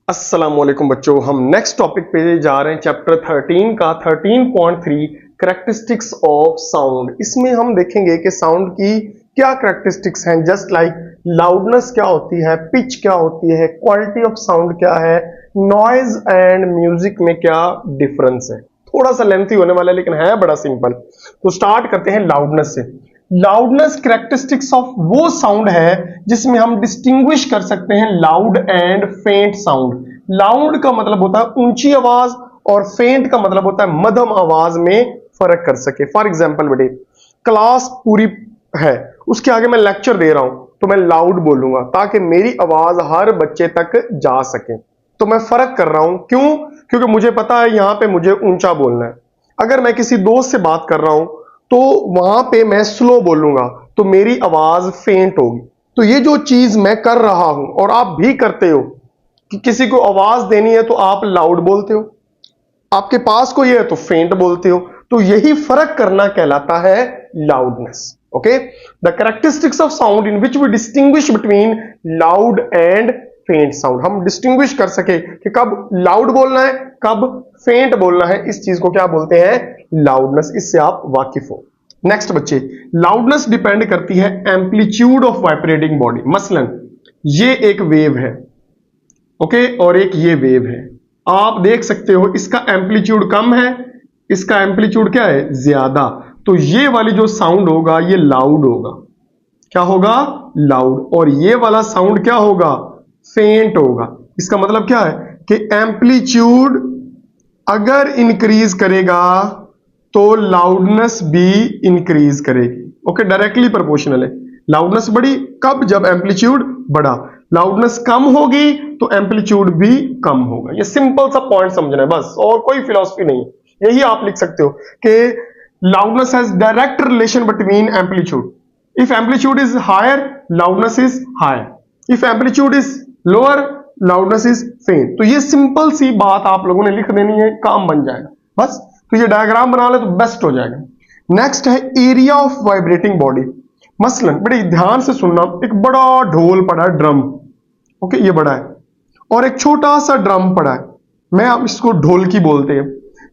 अस्सलाम वालेकुम बच्चों, हम नेक्स्ट टॉपिक पे जा रहे हैं। चैप्टर 13 का 13.3 कैरेक्टरिस्टिक्स ऑफ साउंड। इसमें हम देखेंगे कि साउंड की क्या कैरेक्टरिस्टिक्स हैं, जस्ट लाइक लाउडनेस क्या होती है, पिच क्या होती है, क्वालिटी ऑफ साउंड क्या है, नॉइज एंड म्यूजिक में क्या डिफरेंस है। थोड़ा सा लेंथी होने वाला है लेकिन है बड़ा सिंपल। तो स्टार्ट करते हैं लाउडनेस से। लाउडनेस कैरेक्टरिस्टिक्स ऑफ वो साउंड है जिसमें हम डिस्टिंग्विश कर सकते हैं loud and faint sound. Loud का मतलब होता है ऊंची आवाज और फेंट का मतलब होता है मध्यम आवाज में फर्क कर सके। फॉर एग्जांपल बेटे, क्लास पूरी है, उसके आगे मैं लेक्चर दे रहा हूं तो मैं लाउड बोलूंगा ताकि मेरी आवाज हर बच्चे तक जा सके। तो मैं फर्क कर रहा हूं, क्यों? क्योंकि मुझे पता है यहां पे मुझे ऊंचा बोलना है। अगर मैं किसी दोस्त से बात कर रहा हूं तो वहां पे मैं स्लो बोलूंगा तो मेरी आवाज फेंट होगी। तो ये जो चीज मैं कर रहा हूं और आप भी करते हो कि किसी को आवाज देनी है तो आप लाउड बोलते हो, आपके पास कोई है तो फेंट बोलते हो। तो यही फर्क करना कहलाता है loudness. Okay, the characteristics of sound in which we distinguish between loud and faint sound. हम डिस्टिंग्विश कर सके कि कब लाउड बोलना है, कब फेंट बोलना है, इस चीज को क्या बोलते हैं? लाउडनेस। इससे आप वाकिफ हो। नेक्स्ट बच्चे, लाउडनेस डिपेंड करती है एम्पलीट्यूड ऑफ वाइब्रेटिंग बॉडी। मसलन ये एक वेव है, ओके, और एक ये वेव है। आप देख सकते हो इसका एम्पलीट्यूड कम है, इसका एम्पलीट्यूड क्या है? ज्यादा। तो ये वाली जो साउंड होगा ये लाउड होगा। क्या होगा? लाउड। और ये वाला साउंड क्या होगा? फेंट होगा। इसका मतलब क्या है कि एम्पलीट्यूड अगर इंक्रीज करेगा तो लाउडनेस भी इंक्रीज करेगी। ओके, डायरेक्टली प्रोपोर्शनल है। लाउडनेस बढ़ी कब? जब एम्पलीट्यूड बढ़ा। लाउडनेस कम होगी तो एम्पलीट्यूड भी कम होगा। ये सिंपल सा पॉइंट समझना है बस, और कोई फिलॉसफी नहीं। यही आप लिख सकते हो कि loudness has direct relation between amplitude. If amplitude is higher, loudness is higher. If amplitude is lower, loudness is faint. तो ये सिंपल सी बात आप लोगों ने लिख देनी है, काम बन जाएगा बस। तो ये डायग्राम बना ले तो बेस्ट हो जाएगा। नेक्स्ट है एरिया ऑफ वाइब्रेटिंग बॉडी। मसलन बड़े ध्यान से सुनना, एक बड़ा ढोल पड़ा है, ड्रम, ओके, ये बड़ा है, और एक छोटा सा ड्रम पड़ा है, मैं आप इसको ढोलकी बोलते हैं।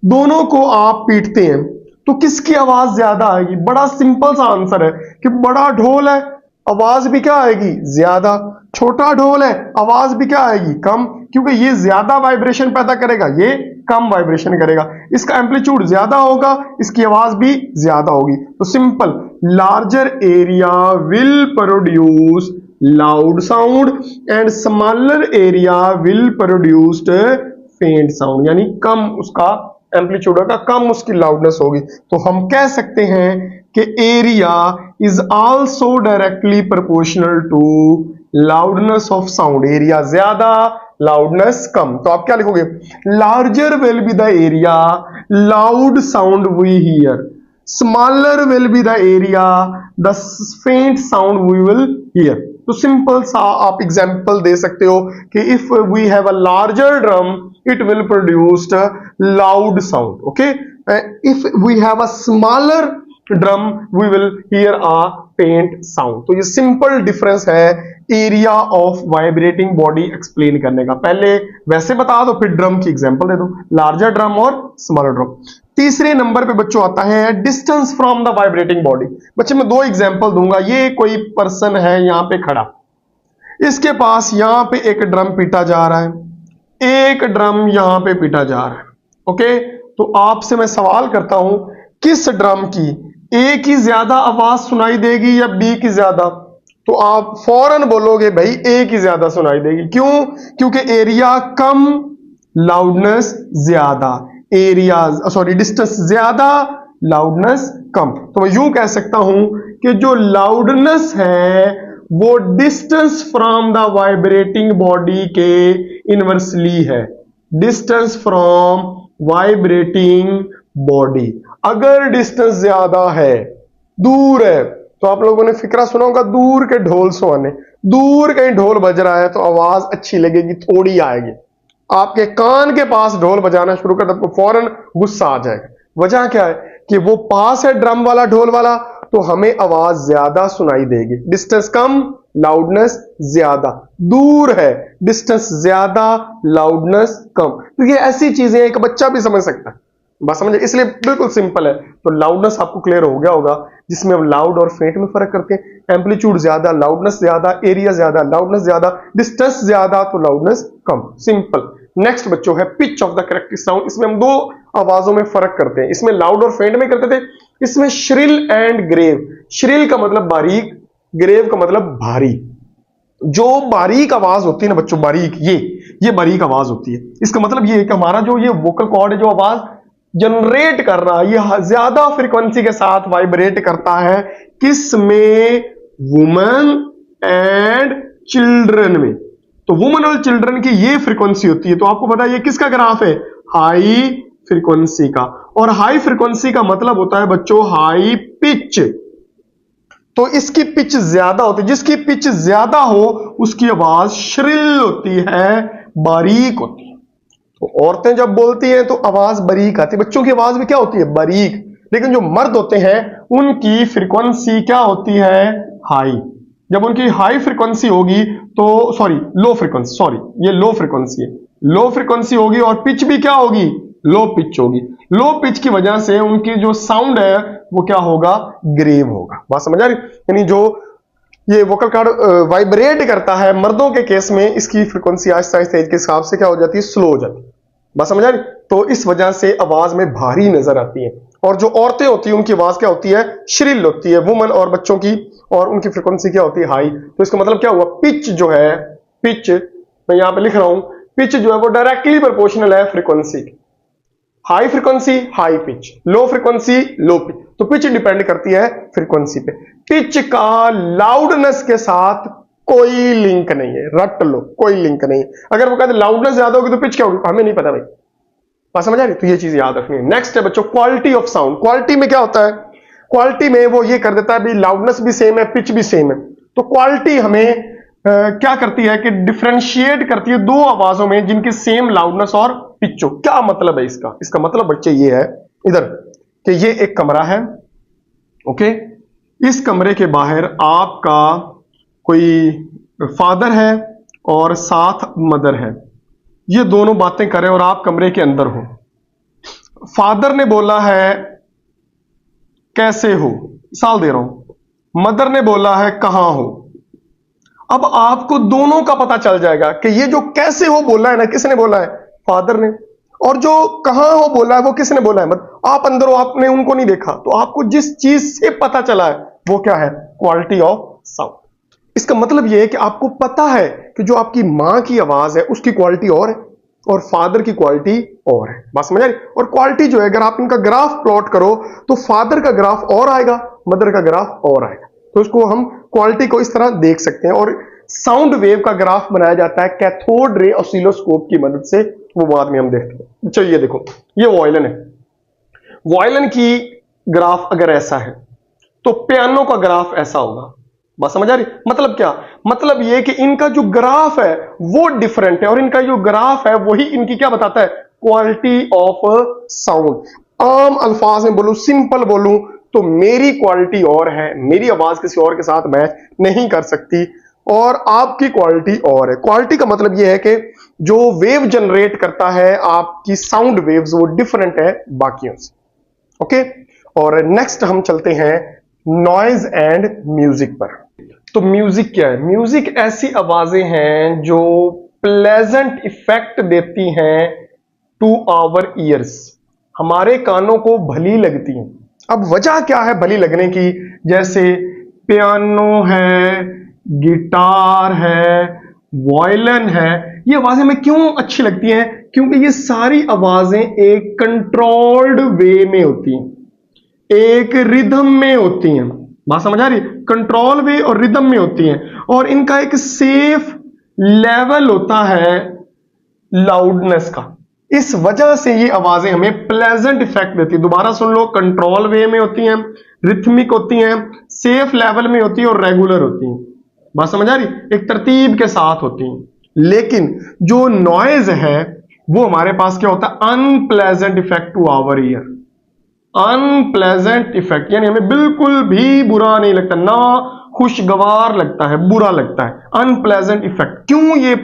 दोनों को आप पीटते हैं तो किसकी आवाज ज्यादा आएगी? बड़ा सिंपल सा आंसर है कि बड़ा ढोल है, आवाज भी क्या आएगी? ज्यादा। छोटा ढोल है, आवाज भी क्या आएगी? कम, क्योंकि ये ज्यादा वाइब्रेशन पैदा करेगा, ये कम वाइब्रेशन करेगा। इसका एम्पलीट्यूड ज्यादा होगा, इसकी आवाज भी ज्यादा होगी। तो simple, larger area will produce loud sound and smaller area will produce फेंट साउंड। यानी कम उसका एम्पलीट्यूड होगा, कम उसकी लाउडनेस होगी। तो हम कह सकते हैं कि area is also directly proportional to loudness of sound. Area ज्यादा, लाउडनेस कम। तो आप क्या लिखोगे? Larger will be the area loud sound we hear, smaller will be the area the faint sound we will hear. तो simple सा आप example दे सकते हो कि if we have a larger drum it will produce a loud sound. Okay, if we have a smaller drum we will hear a faint sound. तो ये simple difference है area of vibrating body explain करने का। पहले वैसे बता दो, फिर ड्रम की एग्जांपल दे दो, लार्जर ड्रम और स्मॉलर ड्रम। तीसरे नंबर पे बच्चों आता है distance from the vibrating body. बच्चे मैं दो एग्जांपल दूंगा। ये कोई पर्सन है यहां पे खड़ा, इसके पास यहां पे एक ड्रम पीटा जा रहा है, एक ड्रम यहां पे पीटा जा रहा है। ओके, तो आपसे मैं सवाल करता हूं, किस ड्रम की ए की ज्यादा आवाज सुनाई देगी या बी की ज्यादा? तो आप फौरन बोलोगे भाई ए की ज्यादा सुनाई देगी। क्यों? क्योंकि एरिया कम, लाउडनेस ज्यादा। एरिया सॉरी डिस्टेंस ज्यादा, लाउडनेस कम। तो मैं यूं कह सकता हूं कि जो लाउडनेस है वो distance from the vibrating body के इनवर्सली है। Distance from vibrating body. अगर डिस्टेंस ज्यादा है, दूर है, तो आप लोगों ने फिक्रा सुना होगा दूर के ढोल सुहाने। दूर कहीं ढोल बज रहा है तो आवाज अच्छी लगेगी, थोड़ी आएगी। आपके कान के पास ढोल बजाना शुरू कर, आपको फौरन गुस्सा आ जाएगा। वजह क्या है कि वो पास है ड्रम वाला, ढोल वाला, तो हमें आवाज ज्यादा सुनाई देगी। डिस्टेंस कम, लाउडनेस ज्यादा, दूर है डिस्टेंस ज्यादा, लाउडनेस कम। तो ये ऐसी चीजें एक बच्चा भी समझ सकता है, बात समझे, इसलिए बिल्कुल सिंपल है। तो लाउडनेस आपको क्लियर हो गया होगा, जिसमें हम लाउड और फेंट में फर्क करते हैं। एम्पलीट्यूड ज्यादा, लाउडनेस ज्यादा, एरिया ज्यादा, लाउडनेस ज्यादा, डिस्टेंस ज्यादा तो लाउडनेस कम, सिंपल। नेक्स्ट बच्चों है pitch of the correct sound. इसमें हम दो आवाजों में फर्क करते हैं, इसमें लाउड और फेंट में करते थे, इसमें श्रिल एंड ग्रेव। श्रिल का मतलब बारीक, ग्रेव का मतलब भारी। जो बारीक आवाज होती है ना बच्चों, बारीक, ये बारीक आवाज होती है। इसका मतलब ये है कि हमारा जो ये वोकल कॉर्ड है, जो आवाज जनरेट कर रहा है, ये ज्यादा फ्रीक्वेंसी के साथ वाइब्रेट करता है। किस में? वुमेन एंड चिल्ड्रन में। तो वुमेन और चिल्ड्रन की ये फ्रीक्वेंसी होती है। तो आपको पता है ये किसका ग्राफ है? हाई फ्रीक्वेंसी का। और हाई फ्रीक्वेंसी का मतलब होता है बच्चों हाई पिच। तो इसकी पिच ज्यादा होती है, जिसकी पिच ज्यादा हो उसकी आवाज श्रिल होती है, बारीक होती है। तो औरतें जब बोलती हैं तो आवाज बारीक आती है, बच्चों की आवाज भी क्या होती है? बारीक। लेकिन जो मर्द होते हैं उनकी फ्रीक्वेंसी क्या होती है? हाई। जब उनकी हाई फ्रीक्वेंसी होगी तो लो फ्रीक्वेंसी, ये लो फ्रीक्वेंसी है, लो फ्रीक्वेंसी होगी और पिच भी क्या होगी? लो पिच होगी। लो पिच की वजह से उनकी जो साउंड है वो क्या होगा? ग्रेव होगा। बात समझ आ रही? यानी जो ये वोकल कॉर्ड वाइब्रेट करता है मर्दों के केस में, इसकी फ्रीक्वेंसी आहिस्ता आहिस्ता एज के हिसाब से क्या हो जाती है? स्लो हो जाती है। बात समझ आ रही? तो इस वजह से आवाज में भारी नजर आती है। और जो औरतें होती है उनकी आवाज क्या होती है? श्रिल होती है, वुमन और बच्चों की, और उनकी फ्रीक्वेंसी क्या होती है? हाई। तो इसका मतलब क्या हुआ? पिच जो है, पिच मैं यहां पे लिख रहा हूं, पिच जो है वो डायरेक्टली प्रोपोर्शनल है frequency. High frequency high pitch, low frequency low pitch. तो पिच डिपेंड करती है फ्रीक्वेंसी पे। पिच का लाउडनेस के साथ कोई लिंक नहीं है, रट लो, कोई लिंक नहीं है। अगर वो कहते लाउडनेस ज्यादा होगी तो पिच क्या होगी? हमें नहीं पता भाई। बात समझ आ रही? तो ये चीज याद रखनी है। नेक्स्ट है बच्चों क्वालिटी ऑफ साउंड। क्वालिटी में क्या होता है? क्वालिटी में वो ये कर देता है भी लाउडनेस भी सेम है, पिच भी सेम है। तो क्वालिटी हमें क्या करती है कि डिफरेंशिएट करती है दो आवाजों में जिनकी सेम लाउडनेस और पिच हो। क्या मतलब है इसका? इसका मतलब बच्चे ये है इधर कि ये एक कमरा है, ओके, इस कमरे के बाहर आपका कोई फादर है और साथ मदर है, ये दोनों बातें करें और आप कमरे के अंदर हो। फादर ने बोला है कैसे हो, साल दे रहा हूं, मदर ने बोला है कहां हो। अब आपको दोनों का पता चल जाएगा कि ये जो कैसे हो बोला है ना, किसने बोला है? फादर ने। और जो कहां हो बोला है वो किसने बोला है? मतलब आप अंदर हो, आपने उनको नहीं देखा। तो आपको जिस चीज से पता चला है वो क्या है? Quality of sound. इसका मतलब यह है कि आपको पता है कि जो आपकी मां की आवाज है उसकी क्वालिटी और है और फादर की क्वालिटी और है। बात समझ आ रही? और क्वालिटी जो है अगर आप इनका ग्राफ प्लॉट करो तो फादर का ग्राफ और आएगा, मदर का ग्राफ और आएगा। तो इसको हम क्वालिटी को इस तरह देख सकते हैं। और साउंड वेव का ग्राफ बनाया जाता है कैथोड रे ऑसिलोस्कोप की मदद से, वो बाद में हम देखते हैं। चलिए देखो, ये वायलिन है, वायलिन की ग्राफ अगर ऐसा है तो पियानो का ग्राफ ऐसा होगा। बात समझ आ रही? मतलब क्या? मतलब ये कि इनका जो ग्राफ है वो डिफरेंट है और इनका जो ग्राफ है वही इनकी क्या बताता है? Quality of sound. आम अल्फाज में बोलूं, सिंपल बोलूं तो मेरी क्वालिटी और है, मेरी आवाज किसी और के साथ मैच नहीं कर सकती और आपकी क्वालिटी और है। क्वालिटी का मतलब यह है कि जो वेव जनरेट करता है आपकी साउंड वेव्स वो डिफरेंट है बाकियों से, ओके। और नेक्स्ट हम चलते हैं नॉइज एंड म्यूजिक पर। तो म्यूजिक क्या है? म्यूजिक ऐसी आवाजें हैं जो प्लेजेंट इफेक्ट देती हैं टू आवर ईयर्स, हमारे कानों को भली लगती हैं। अब वजह क्या है भली लगने की? जैसे पियानो है, गिटार है, वायलिन है, ये आवाजें हमें क्यों अच्छी लगती हैं? क्योंकि ये सारी आवाजें एक कंट्रोल्ड वे में होती हैं, एक रिदम में होती हैं। बात समझ आ रही? कंट्रोल वे और रिदम में होती हैं और इनका एक सेफ लेवल होता है लाउडनेस का। इस वजह से ये आवाजें हमें प्लेजेंट इफेक्ट देती है। दोबारा सुन लो, कंट्रोल वे में होती हैं, रिथमिक होती हैं, सेफ लेवल में होती है और रेगुलर होती हैं। बात समझ आ रही? एक तरतीब के साथ होती हैं। लेकिन जो नॉइज है वो हमारे पास क्या होता है? Unpleasant effect to our ear. Unpleasant effect यानी हमें बिल्कुल भी बुरा नहीं लगता, ना खुशगवार लगता है, बुरा लगता है, अनप्लेजेंट इफेक्ट। क्यों ये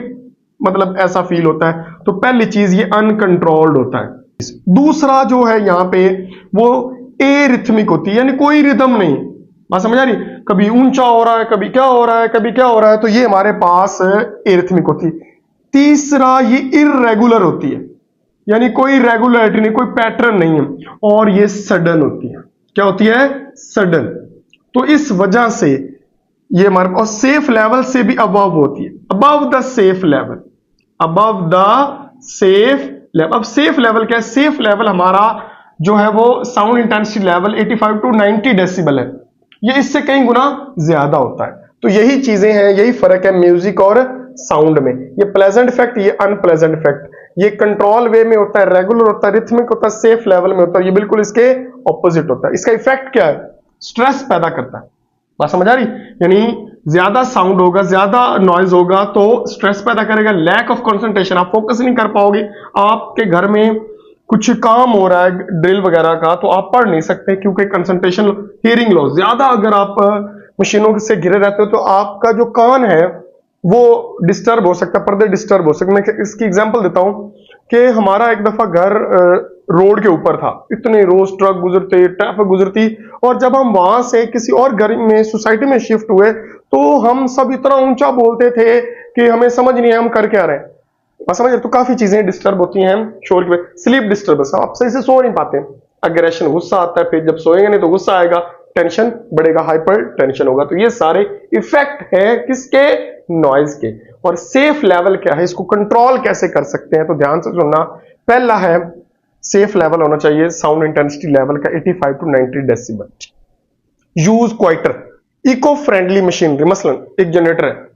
मतलब ऐसा फील होता है? तो पहली चीज ये अनकंट्रोल्ड होता है। दूसरा जो है यहाँ पे वो एरिथमिक होती है, यानी कोई रिदम नहीं। बात समझ आ रही? कभी ऊंचा हो रहा है, कभी क्या हो रहा है, कभी क्या हो रहा है, तो ये हमारे पास एरिथमिक होती है। तीसरा ये इररेगुलर होती है, यानी कोई रेगुलरिटी नहीं, कोई पैटर्न नहीं है। और ये सडन होती है। क्या होती है? सडन। तो इस वजह से ये हमारे और सेफ लेवल से भी अबव होती है, above the safe level, above the safe level. अब सेफ लेवल क्या है? सेफ लेवल हमारा जो है वो sound intensity level 85 to 90 decibel है, ये इससे कई गुना ज्यादा होता है। तो यही चीजें हैं, यही फर्क है म्यूजिक और साउंड में। ये प्लेजेंट इफेक्ट, ये अनप्लेजेंट इफेक्ट, ये कंट्रोल वे में होता है, रेगुलर होता है, रिथमिक होता है, सेफ लेवल में होता है। ये बिल्कुल इसके ऑपोजिट होता है। इसका इफेक्ट क्या है? स्ट्रेस पैदा करता है। बात समझ आ रही? यानी ज्यादा साउंड होगा, ज्यादा नॉइज होगा तो स्ट्रेस पैदा करेगा, लैक ऑफ कंसंट्रेशन, आप फोकस नहीं कर पाओगे। आपके घर में कुछ काम हो रहा है ड्रिल वगैरह का, तो आप पढ़ नहीं सकते क्योंकि कंसंट्रेशन, हियरिंग लॉस ज्यादा। अगर आप मशीनों से घिरे रहते हो तो आपका जो कान है वो डिस्टर्ब हो सकता है, पर्दे डिस्टर्ब हो सकते। मैं इसकी एग्जांपल देता हूं कि हमारा एक दफा घर रोड के ऊपर था, इतने रोज ट्रक गुजरते, ट्रैफिक गुजरती, और जब हम वहां से किसी और घर में, सोसाइटी में शिफ्ट हुए, तो हम सब इतना ऊंचा बोलते थे कि हमें समझ नहीं है हम कर क्या रहे हैं। आप समझ रहे? तो काफी चीजें डिस्टर्ब होती हैं शोर की वजह। स्लीप डिस्टर्बेंस, आप सही से सो नहीं पाते, अग्रेशन, गुस्सा आता है, फिर जब सोएंगे नहीं तो गुस्सा आएगा, टेंशन बढ़ेगा, हाइपर टेंशन होगा। तो ये सारे इफेक्ट है किसके? नॉइज के। और सेफ लेवल क्या है, इसको कंट्रोल कैसे कर सकते हैं? तो ध्यान से सुनना। पहला है, सेफ लेवल होना चाहिए साउंड इंटेंसिटी लेवल का 85 to 90 decibel. Use quieter, eco friendly machinery. मसलन एक जनरेटर है,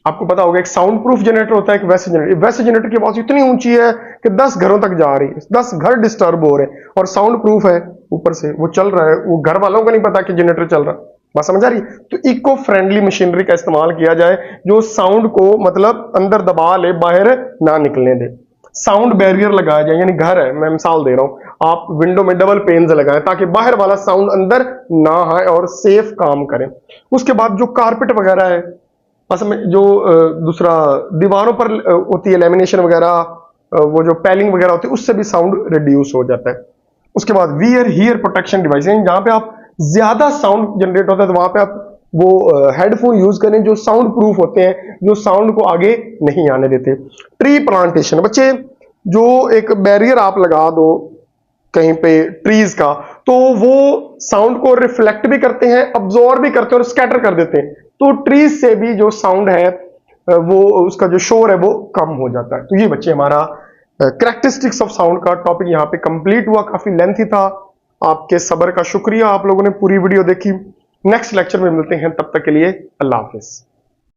आपको पता होगा एक साउंड प्रूफ जनरेटर होता है, एक वैसे जनरेटर। वैसे जनरेटर की आवाज इतनी ऊंची है कि 10 घरों तक जा रही है, 10 घर डिस्टर्ब हो रहे हैं, और साउंड प्रूफ है, ऊपर से वो चल रहा है, वो घर वालों को नहीं पता कि जनरेटर चल रहा है। बात समझ आ रही? तो इको फ्रेंडली मशीनरी का इस्तेमाल किया जाए जो साउंड को मतलब अंदर दबा ले, बाहर ना निकलने दे। साउंड बैरियर लगाया जाए, यानी घर है, मैं मिसाल दे रहा हूं, आप विंडो में डबल पेन्स लगाएं ताकि बाहर वाला साउंड अंदर ना आए और सेफ काम करें। उसके बाद जो कारपेट वगैरह है, असल में जो दूसरा दीवारों पर होती है लेमिनेशन वगैरह, वो जो पैलिंग वगैरह होती है, उससे भी साउंड रिड्यूस हो जाता है। उसके बाद वियर हियर प्रोटेक्शन डिवाइस, जहां पे आप ज्यादा साउंड जनरेट होता है तो वहां पे आप वो हेडफोन यूज करें जो साउंड प्रूफ होते हैं, जो साउंड को आगे नहीं आने देते। ट्री प्लांटेशन, बच्चे जो एक बैरियर आप लगा दो कहीं पे ट्रीज का, तो वो साउंड को रिफ्लेक्ट भी करते हैं, अब्जॉर्ब भी करते हैं और स्कैटर कर देते हैं। तो ट्रीज से भी जो साउंड है वो, उसका जो शोर है वो कम हो जाता है। तो ये बच्चे हमारा कैरेक्टरिस्टिक्स ऑफ साउंड का टॉपिक यहाँ पे कंप्लीट हुआ। काफी लेंथी था, आपके सब्र का शुक्रिया, आप लोगों ने पूरी वीडियो देखी। नेक्स्ट लेक्चर में मिलते हैं, तब तक के लिए अल्लाह हाफिज।